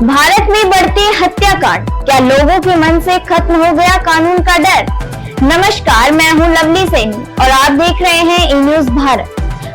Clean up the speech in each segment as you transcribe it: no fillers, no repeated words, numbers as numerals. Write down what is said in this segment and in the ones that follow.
भारत में बढ़ते हत्याकांड, क्या लोगों के मन से खत्म हो गया कानून का डर? नमस्कार, मैं हूं लवली सैनी और आप देख रहे हैं ई न्यूज भारत।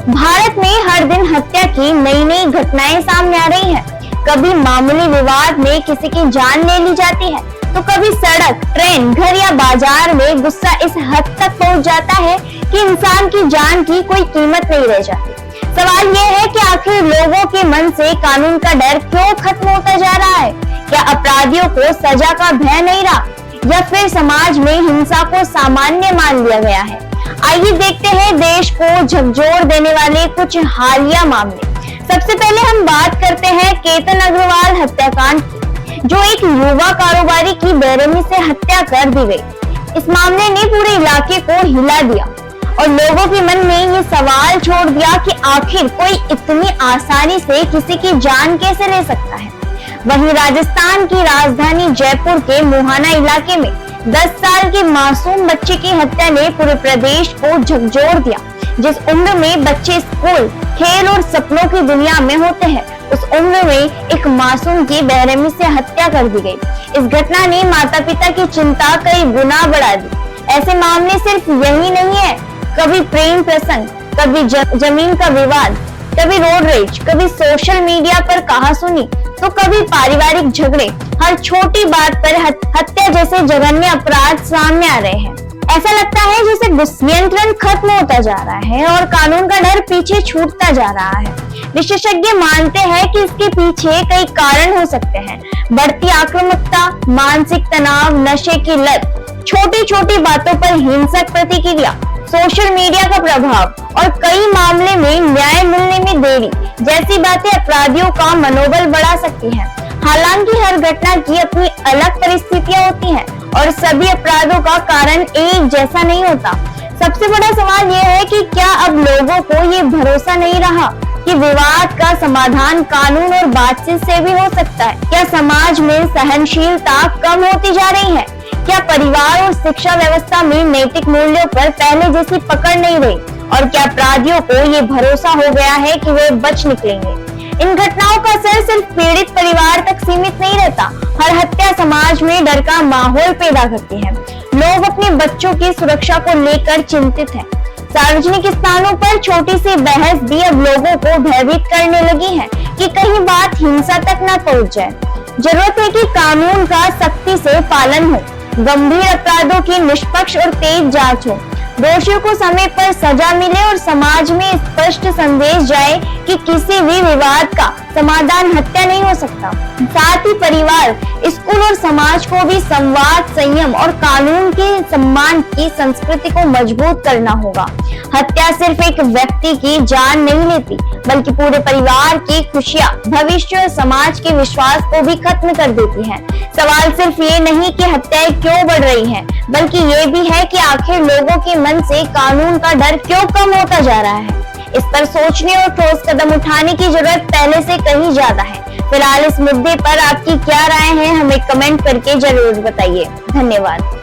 भारत में हर दिन हत्या की नई नई घटनाएं सामने आ रही हैं। कभी मामूली विवाद में किसी की जान ले ली जाती है, तो कभी सड़क, ट्रेन, घर या बाजार में गुस्सा इस हद तक पहुंच जाता है कि इंसान की जान की कोई कीमत नहीं रह जाती। सवाल ये है कि आखिर लोगों के मन से कानून का डर क्यों खत्म होता जा रहा है? क्या अपराधियों को सजा का भय नहीं रहा, या फिर समाज में हिंसा को सामान्य मान लिया गया है? आइए देखते हैं देश को झकझोर देने वाले कुछ हालिया मामले। सबसे पहले हम बात करते हैं केतन अग्रवाल हत्याकांड की, जो एक युवा कारोबारी की बेरहमी से हत्या कर दी गई। इस मामले ने पूरे इलाके को हिला दिया और लोगों के मन में ये सवाल छोड़ दिया कि आखिर कोई इतनी आसानी से किसी की जान कैसे ले सकता है। वहीं राजस्थान की राजधानी जयपुर के मुहाना इलाके में 10 साल के मासूम बच्चे की हत्या ने पूरे प्रदेश को झकझोर दिया। जिस उम्र में बच्चे स्कूल, खेल और सपनों की दुनिया में होते हैं, उस उम्र में एक मासूम की बेरहमी से हत्या कर दी गई। इस घटना ने माता पिता की चिंता कई गुना बढ़ा दी। ऐसे मामले सिर्फ यही नहीं है, कभी प्रेम प्रसंग, कभी जमीन का विवाद, कभी रोड रेज, कभी सोशल मीडिया पर कहासुनी, तो कभी पारिवारिक झगड़े, हर छोटी बात पर हत्या जैसे जघन्य अपराध सामने आ रहे हैं। ऐसा लगता है जैसे नियंत्रण खत्म होता जा रहा है और कानून का डर पीछे छूटता जा रहा है। विशेषज्ञ मानते हैं कि इसके पीछे कई कारण हो सकते हैं। बढ़ती आक्रामकता, मानसिक तनाव, नशे की लत, छोटी छोटी बातों पर हिंसक प्रतिक्रिया, सोशल मीडिया का प्रभाव और कई मामले में न्याय मिलने में देरी जैसी बातें अपराधियों का मनोबल बढ़ा सकती हैं। हालांकि हर घटना की अपनी अलग परिस्थितियां होती हैं और सभी अपराधों का कारण एक जैसा नहीं होता। सबसे बड़ा सवाल यह है कि क्या अब लोगों को ये भरोसा नहीं रहा कि विवाद का समाधान कानून और बातचीत से भी हो सकता है? क्या समाज में सहनशीलता कम होती जा रही है? क्या परिवार और शिक्षा व्यवस्था में नैतिक मूल्यों पर पहले जैसी पकड़ नहीं रही? और क्या अपराधियों को ये भरोसा हो गया है कि वे बच निकलेंगे? इन घटनाओं का असर सिर्फ पीड़ित परिवार तक सीमित नहीं रहता। हर हत्या समाज में डर का माहौल पैदा करती है। लोग अपने बच्चों की सुरक्षा को लेकर चिंतित हैं। सार्वजनिक स्थानों पर छोटी सी बहस भी अब लोगों को भयभीत करने लगी है कि कहीं बात हिंसा तक न पहुंच जाए। जरूरत है कि कानून का सख्ती से पालन हो, गंभीर अपराधों की निष्पक्ष और तेज जांच हो, दोषियों को समय पर सजा मिले और समाज में स्पष्ट संदेश जाए कि किसी भी विवाद का समाधान हत्या नहीं हो सकता। साथ ही परिवार, स्कूल और समाज को भी संवाद, संयम और कानून के सम्मान की संस्कृति को मजबूत करना होगा। हत्या सिर्फ एक व्यक्ति की जान नहीं लेती, बल्कि पूरे परिवार की खुशियां, भविष्य और समाज के विश्वास को भी खत्म कर देती है। सवाल सिर्फ ये नहीं कि हत्याएं क्यों बढ़ रही हैं, बल्कि ये भी है कि आखिर लोगों के मन से कानून का डर क्यों कम होता जा रहा है। इस पर सोचने और ठोस कदम उठाने की जरूरत पहले से कहीं ज्यादा है। फिलहाल इस मुद्दे पर आपकी क्या राय है, हमें कमेंट करके जरूर बताइए। धन्यवाद।